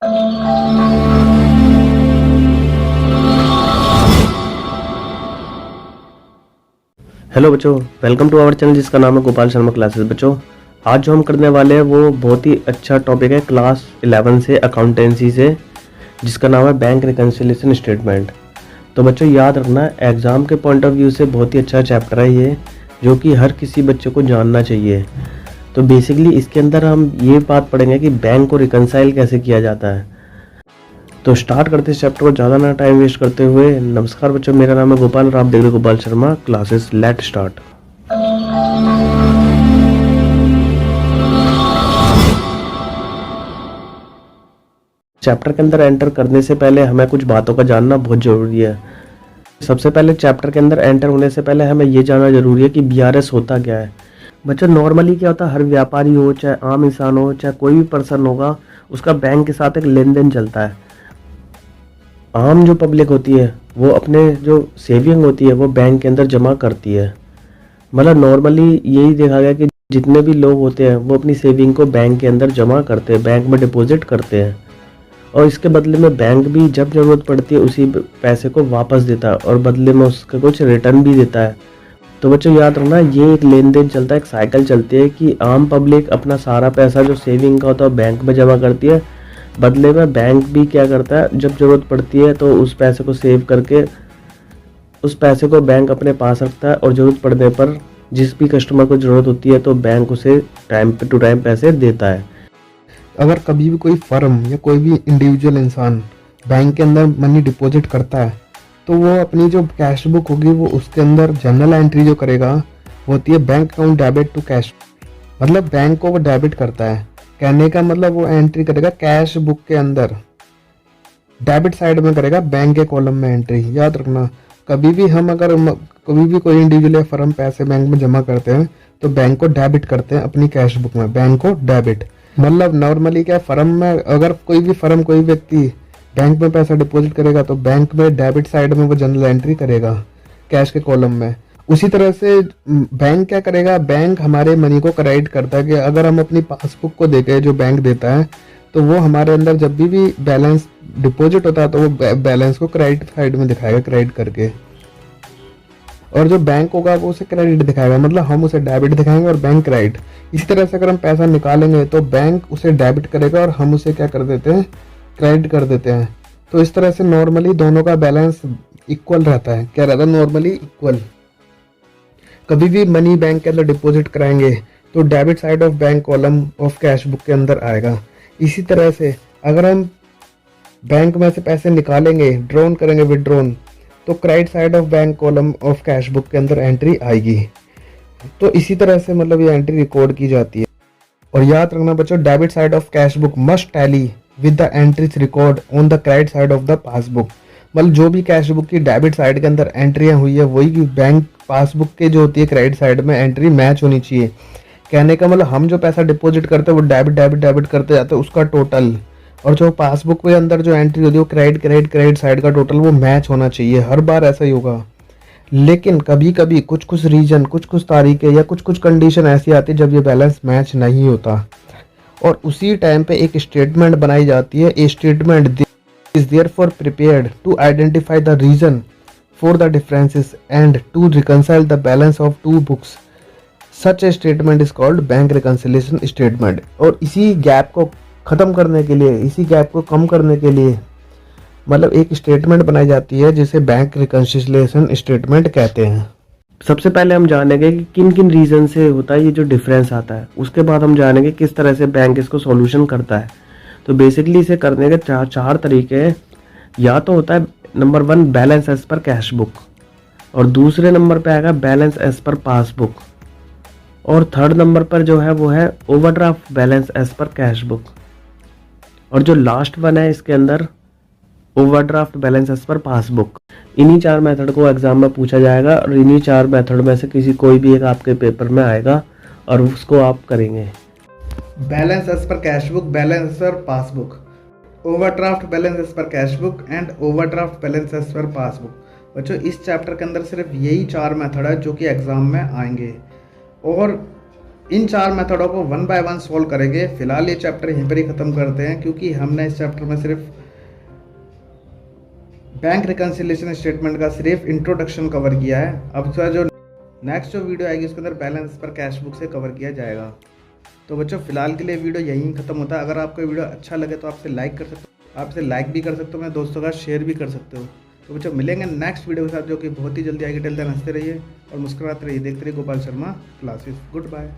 Hello बच्चों, welcome to our channel जिसका नाम है गोपाल शर्मा क्लासेस। बच्चों, आज जो हम करने वाले हैं वो बहुत ही अच्छा टॉपिक है क्लास 11 से अकाउंटेंसी से, जिसका नाम है बैंक रिकन्सिलिएशन स्टेटमेंट। तो बच्चों याद रखना, एग्ज़ाम के पॉइंट ऑफ व्यू से बहुत ही अच्छा चैप्टर है ये, जो कि हर किसी बच्चे को जानना चाहिए। तो बेसिकली इसके अंदर हम ये बात पढ़ेंगे कि बैंक को रिकन्साइल कैसे किया जाता है। तो स्टार्ट करते इस चैप्टर को ज़्यादा ना टाइम वेस्ट करते हुए। नमस्कार बच्चों, मेरा नाम है गोपाल और आप देख रहे हो Gopal Sharma classes. Let start. Chapter के अंदर एंटर करने से पहले हमें कुछ बातों का जानना बहुत ज़रूरी है। सबसे पहले चैप्टर के अंदर एंटर होने से पहले हमें ये जानना जरूरी है कि बीआरएस होता क्या है। बच्चों, नॉर्मली क्या होता है, हर व्यापारी हो, चाहे आम इंसान हो, चाहे कोई भी पर्सन होगा, उसका बैंक के साथ एक लेन देन चलता है। आम जो पब्लिक होती है वो अपने जो सेविंग होती है वो बैंक के अंदर जमा करती है। मतलब नॉर्मली यही देखा गया कि जितने भी लोग होते हैं वो अपनी सेविंग को बैंक के अंदर जमा करते हैं, बैंक में डिपॉजिट करते हैं, और इसके बदले में बैंक भी जब ज़रूरत पड़ती है उसी पैसे को वापस देता है और बदले में उसका कुछ रिटर्न भी देता है। तो बच्चों याद रखना, ये एक लेन देन चलता है, एक साइकिल चलती है कि आम पब्लिक अपना सारा पैसा जो सेविंग का होता है बैंक में जमा करती है, बदले में बैंक भी क्या करता है, जब ज़रूरत पड़ती है तो उस पैसे को सेव करके उस पैसे को बैंक अपने पास रखता है, और ज़रूरत पड़ने पर जिस भी कस्टमर को ज़रूरत होती है तो बैंक उसे टाइम पे टू टाइम पैसे देता है। अगर कभी भी कोई फर्म या कोई भी इंडिविजुअल इंसान बैंक के अंदर मनी डिपॉजिट करता है तो वो अपनी जो कैश बुक होगी वो उसके अंदर जनरल एंट्री जो करेगा वो होती है bank account debit to cash. मतलब बैंक को वो डेबिट करता है, कहने का मतलब वो एंट्री करेगा कैश बुक के अंदर, डेबिट साइड में करेगा, बैंक के कॉलम में एंट्री। याद रखना, कभी भी हम अगर कभी भी कोई इंडिविजुअल या फर्म पैसे बैंक में जमा करते हैं तो बैंक को डेबिट करते हैं अपनी कैश बुक में, बैंक को डेबिट। मतलब नॉर्मली क्या, फर्म में अगर कोई भी फर्म कोई व्यक्ति बैंक में पैसा डिपॉजिट करेगा तो बैंक में डेबिट साइड में वो जनरल एंट्री करेगा कैश के कॉलम में। उसी तरह से बैंक क्या करेगा, बैंक हमारे मनी को क्रेडिट करता है कि अगर हम अपनी पासबुक को देखें जो बैंक देता है तो वो हमारे अंदर जब भी बैलेंस डिपॉजिट होता है तो वो बैलेंस को क्रेडिट साइड में दिखाएगा, क्रेडिट करके। और जो बैंक होगा वो उसे क्रेडिट दिखाएगा, मतलब हम उसे डेबिट दिखाएंगे और बैंक क्रेडिट। इसी तरह से अगर हम पैसा निकालेंगे तो बैंक उसे डेबिट करेगा और हम उसे क्या कर देते हैं, क्रेडिट कर देते हैं। तो इस तरह से नॉर्मली दोनों का बैलेंस इक्वल रहता है। क्या रहता है, नॉर्मली इक्वल। कभी भी मनी बैंक के अंदर डिपॉजिट कराएंगे तो debit side of bank column of cash book के अंदर आएगा। इसी तरह से अगर हम बैंक में से पैसे निकालेंगे, ड्रॉन करेंगे, विड्रॉन, तो credit side of bank column of cash book के अंदर एंट्री आएगी। तो इसी तरह से मतलब ये एंट्री रिकॉर्ड की जाती है। और याद रखना बच्चों, debit side of cash book must tally with the entries record on the credit side of the passbook. मतलब जो भी कैश बुक की डेबिट साइड के अंदर एंट्रियां हुई है वही बैंक पासबुक के जो होती है क्रेडिट साइड में एंट्री मैच होनी चाहिए। कहने का मतलब हम जो पैसा डिपॉजिट करते हैं वो डेबिट डेबिट डेबिट करते जाते हैं उसका टोटल, और जो पासबुक के अंदर जो एंट्री होती है वो क्रेडिट क्रेडिट क्रेडिट साइड का टोटल वो मैच होना चाहिए। हर बार ऐसा ही होगा, लेकिन कभी कभी कुछ कुछ रीजन, कुछ कुछ तारीखें या कुछ कुछ कंडीशन ऐसी आती है जब ये बैलेंस मैच नहीं होता, और उसी टाइम पे एक स्टेटमेंट बनाई जाती है। A statement is therefore prepared to identify the reason for the differences and to reconcile the balance of two books. Such a statement is called bank reconciliation statement. और इसी गैप को ख़त्म करने के लिए, इसी गैप को कम करने के लिए मतलब एक स्टेटमेंट बनाई जाती है जिसे बैंक रिकंसिलिएशन स्टेटमेंट कहते हैं। सबसे पहले हम जानेंगे कि किन किन रीज़न से होता है ये जो डिफरेंस आता है, उसके बाद हम जानेंगे किस तरह से बैंक इसको सॉल्यूशन करता है। तो बेसिकली इसे करने के चार तरीके हैं। या तो होता है number 1 balance as per cash book, और दूसरे नंबर पे आएगा बैलेंस एज पर पासबुक, और थर्ड नंबर पर जो है वो है overdraft balance as per cash book, और जो लास्ट वन है इसके अंदर overdraft balance as per passbook. इन्हीं 4 मेथड को एग्जाम में पूछा जाएगा, और इन्हीं 4 मेथड में से कोई भी एक आपके पेपर में आएगा और उसको आप करेंगे। Balance as per cash book, balance as per passbook, overdraft balance as per cash book and overdraft balance as per passbook. बच्चों, इस चैप्टर के अंदर सिर्फ यही 4 मेथड है जो कि एग्ज़ाम में आएंगे। और इन 4 मेथडों को 1 बाय 1 सॉल्व करेंगे। फिलहाल ये चैप्टर यहीं पर ही ख़त्म करते हैं, क्योंकि हमने इस चैप्टर में सिर्फ बैंक रिकन्सिलिएशन स्टेटमेंट का सिर्फ इंट्रोडक्शन कवर किया है। अब जो नेक्स्ट जो वीडियो आएगी उसके अंदर बैलेंस पर कैश बुक से कवर किया जाएगा। तो बच्चों फिलहाल के लिए वीडियो यहीं खत्म होता है। अगर आपको वीडियो अच्छा लगे तो आपसे लाइक कर सकते हो, आपसे लाइक भी कर सकते हो, अपने दोस्तों का शेयर भी कर सकते हो। तो बच्चों मिलेंगे नेक्स्ट वीडियो के साथ, जो कि बहुत ही जल्दी आएगी। टिल देन हंसते रहिए और मुस्कुराते रहिए, देखते रहिए Gopal Sharma classes. Good bye.